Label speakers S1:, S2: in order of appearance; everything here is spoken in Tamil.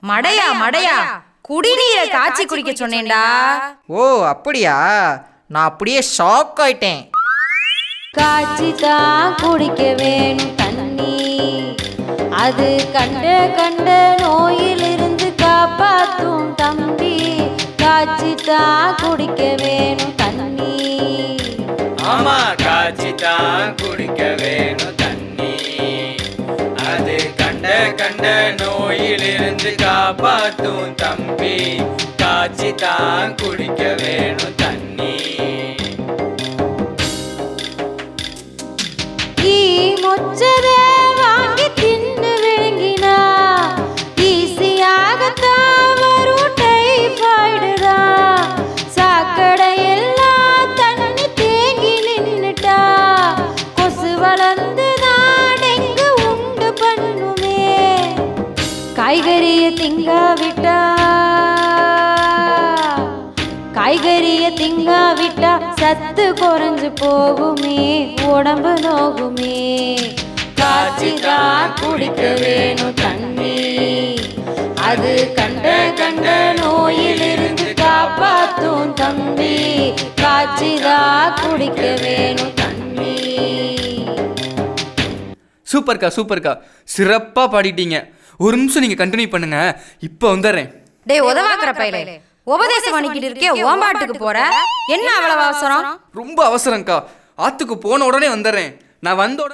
S1: மடையா மடையா, குடிநீரை காய்ச்சி குடிக்க சொன்னேன்டா.
S2: ஓ அப்படியா, நான் அப்படியே ஷாக் ஆயிட்டேன்.
S3: காய்ச்சி தான் குடிக்க வேணும் தண்ணி, அது கண்ட கண்ட நோயிலிருந்து காப்பாற்றும் தம்பி. காய்ச்சி தான் குடிக்க வேணும் தண்ணி.
S4: ஆமா, காய்ச்சி தான் குடிக்க வேணும் தண்ணி, அது கண்ட கண்ட நோயிலிருந்து காப்பாற்றும் தம்பி. காய்ச்சி தான் குடிக்க வேணும் தண்ணி.
S3: மொச்சதை வாங்கி தின்னு விழுங்கினா ஈஸியாகத்தான் வரும் டைபாய்டு தான். சாக்கடையெல்லாம் தண்ணி தேங்கி நின்னுட்டா கொசு வளர்ந்து தான் டெங்கு உண்டு பண்ணுமே. காய்கறியை திங்காவிட்டா சத்து குறைஞ்சு போகுமே, உடம்பு நோகுமே. காய்ச்சி தான் குடிக்க வேணும் தண்ணி, அது கண்ட கண்ட நோயிலிருந்து காப்பாற்றும் தம்பி. காய்ச்சி தான் குடிக்க வேணும் தண்ணி.
S5: சூப்பர்க்கா சூப்பர்க்கா, சிறப்பாக பாடிட்டீங்க. ஒரு நிமிஷம் நீங்கள் கண்டினியூ பண்ணுங்க, இப்போ வந்துடுறேன்.
S1: டேய் உதவாக்குற பையலே, உபதேசம் பண்ணிக்கிட்டு இருக்கே, ஓம்பாட்டுக்கு போற என்ன அவ்வளவு அவசரம்?
S5: ரொம்ப அவசரம்க்கா, ஆற்றுக்கு போன உடனே வந்துடுறேன். நான் வந்த உடனே